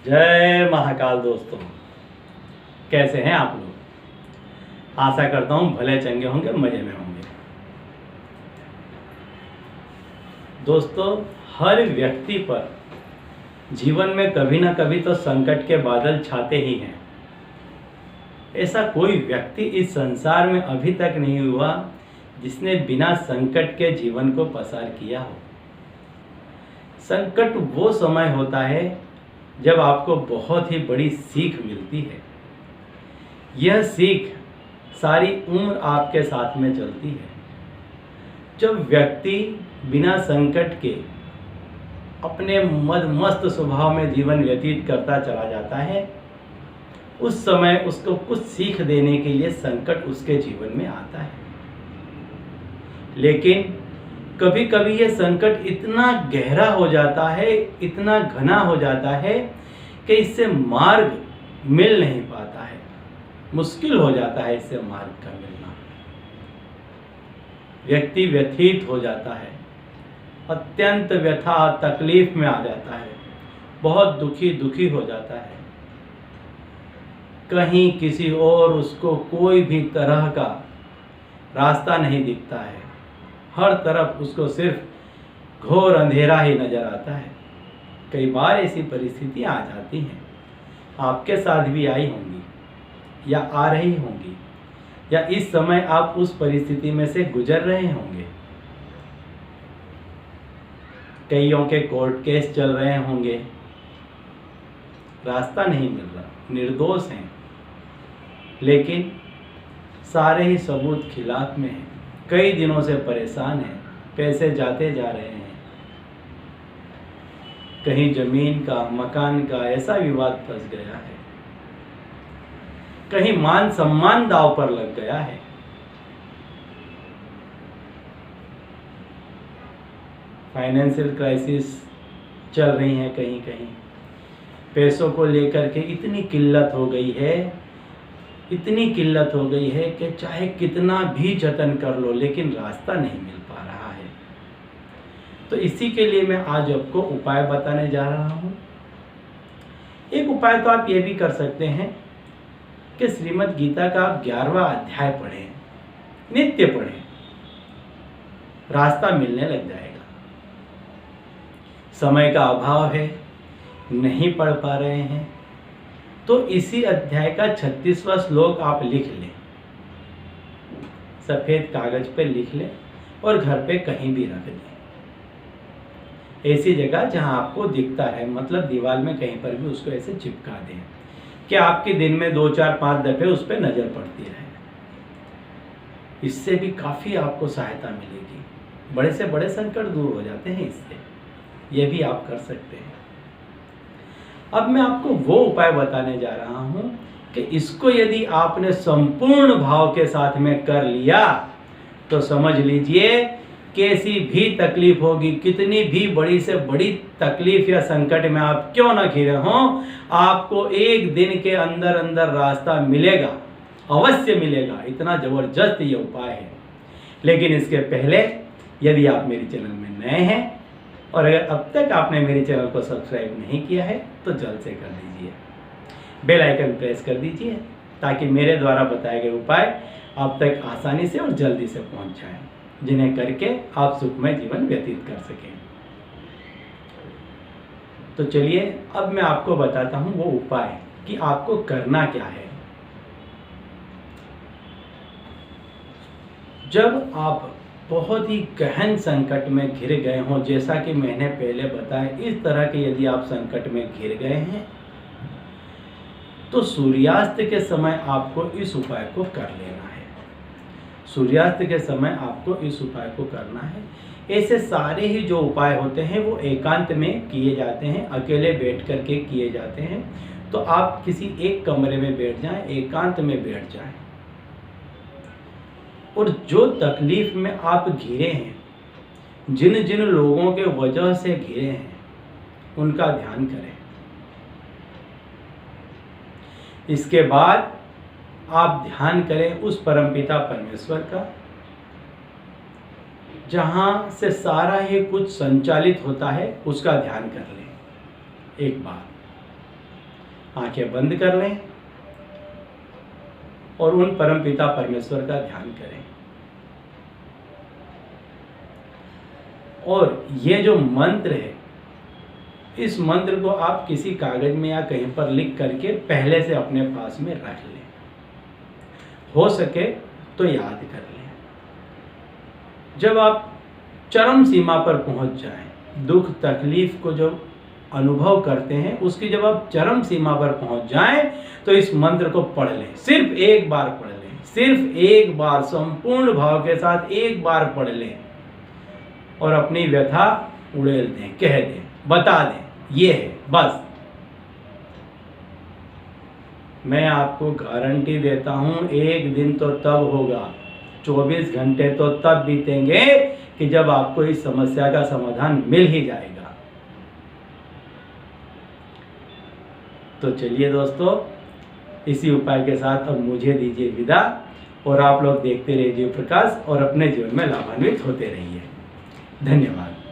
जय महाकाल दोस्तों, कैसे हैं आप लोग। आशा करता हूँ भले चंगे होंगे, मज़े में होंगे। दोस्तों, हर व्यक्ति पर जीवन में कभी ना कभी तो संकट के बादल छाते ही हैं। ऐसा कोई व्यक्ति इस संसार में अभी तक नहीं हुआ जिसने बिना संकट के जीवन को पसार किया हो। संकट वो समय होता है जब आपको बहुत ही बड़ी सीख मिलती है। यह सीख सारी उम्र आपके साथ में चलती है। जब व्यक्ति बिना संकट के अपने मस्त स्वभाव में जीवन व्यतीत करता चला जाता है, उस समय उसको कुछ सीख देने के लिए संकट उसके जीवन में आता है। लेकिन कभी कभी ये संकट इतना गहरा हो जाता है, इतना घना हो जाता है कि इससे मार्ग मिल नहीं पाता है। मुश्किल हो जाता है इससे मार्ग का मिलना। व्यक्ति व्यथित हो जाता है, अत्यंत व्यथा तकलीफ में आ जाता है, बहुत दुखी हो जाता है। कहीं किसी और उसको कोई भी तरह का रास्ता नहीं दिखता है। हर तरफ उसको सिर्फ घोर अंधेरा ही नजर आता है। कई बार ऐसी परिस्थितियां आ जाती हैं, आपके साथ भी आई होंगी या आ रही होंगी, या इस समय आप उस परिस्थिति में से गुजर रहे होंगे। कईयों के कोर्ट केस चल रहे होंगे, रास्ता नहीं मिल रहा, निर्दोष हैं, लेकिन सारे ही सबूत खिलाफ में हैं। कई दिनों से परेशान हैं, पैसे जाते जा रहे हैं। कहीं जमीन का, मकान का ऐसा विवाद फंस गया है, कहीं मान सम्मान दांव पर लग गया है। फाइनेंशियल क्राइसिस चल रही है, कहीं कहीं पैसों को लेकर के इतनी किल्लत हो गई है, इतनी किल्लत हो गई है कि चाहे कितना भी जतन कर लो लेकिन रास्ता नहीं मिल पा रहा है। तो इसी के लिए मैं आज आपको उपाय बताने जा रहा हूँ। एक उपाय तो आप ये भी कर सकते हैं कि श्रीमद् गीता का आप 11वां अध्याय पढ़ें, नित्य पढ़ें, रास्ता मिलने लग जाएगा। समय का अभाव है, नहीं पढ़ पा रहे हैं, तो इसी अध्याय का 36वां श्लोक आप लिख लें, सफेद कागज पे लिख लें और घर पे कहीं भी रख दें, ऐसी जगह जहां आपको दिखता है, मतलब दीवार में कहीं पर भी उसको ऐसे चिपका दें कि आपके दिन में 2, 4, 5 दफे उस पर नजर पड़ती रहे। इससे भी काफी आपको सहायता मिलेगी। बड़े से बड़े संकट दूर हो जाते हैं इससे। यह भी आप कर सकते हैं। अब मैं आपको वो उपाय बताने जा रहा हूं कि इसको यदि आपने संपूर्ण भाव के साथ में कर लिया तो समझ लीजिए कैसी भी तकलीफ होगी, कितनी भी बड़ी से बड़ी तकलीफ या संकट में आप क्यों ना घिरे हों, आपको एक दिन के अंदर अंदर रास्ता मिलेगा, अवश्य मिलेगा। इतना जबरदस्त ये उपाय है। लेकिन इसके पहले यदि आप मेरे चैनल में नए हैं और अगर अब तक आपने मेरे चैनल को सब्सक्राइब नहीं किया है तो जल्द से कर दीजिए, बेल आइकन प्रेस कर दीजिए ताकि मेरे द्वारा बताए गए उपाय आप तक आसानी से और जल्दी से पहुंच जाएं, जिन्हें करके आप सुखमय जीवन व्यतीत कर सकें। तो चलिए अब मैं आपको बताता हूं वो उपाय कि आपको करना क्या है। जब आप बहुत ही गहन संकट में घिर गए हों, जैसा कि मैंने पहले बताया, इस तरह के यदि आप संकट में घिर गए हैं तो सूर्यास्त के समय आपको इस उपाय को कर लेना है। सूर्यास्त के समय आपको इस उपाय को करना है। ऐसे सारे ही जो उपाय होते हैं वो एकांत में किए जाते हैं, अकेले बैठ करके किए जाते हैं। तो आप किसी एक कमरे में बैठ जाएं, एकांत में बैठ जाएं और जो तकलीफ में आप घिरे हैं, जिन जिन लोगों के वजह से घिरे हैं, उनका ध्यान करें। इसके बाद आप ध्यान करें उस परमपिता परमेश्वर का जहां से सारा ही कुछ संचालित होता है, उसका ध्यान कर लें एक बार। आंखें बंद कर लें और उन परमपिता परमेश्वर का ध्यान करें। और ये जो मंत्र है, इस मंत्र को आप किसी कागज में या कहीं पर लिख करके पहले से अपने पास में रख लें। हो सके तो याद कर लें। जब आप चरम सीमा पर पहुंच जाएं, दुख तकलीफ को जो अनुभव करते हैं उसकी जब आप चरम सीमा पर पहुंच जाएं तो इस मंत्र को पढ़ लें। सिर्फ एक बार पढ़ लें, सिर्फ एक बार संपूर्ण भाव के साथ एक बार पढ़ लें और अपनी व्यथा उड़ेल दें, कह दें, बता दें, ये है बस। मैं आपको गारंटी देता हूं, एक दिन तो तब होगा, 24 घंटे तो तब बीतेंगे कि जब आपको इस समस्या का समाधान मिल ही जाएगा। तो चलिए दोस्तों, इसी उपाय के साथ अब मुझे दीजिए विदा और आप लोग देखते रहिए प्रकाश और अपने जीवन में लाभान्वित होते रहिए। धन्यवाद।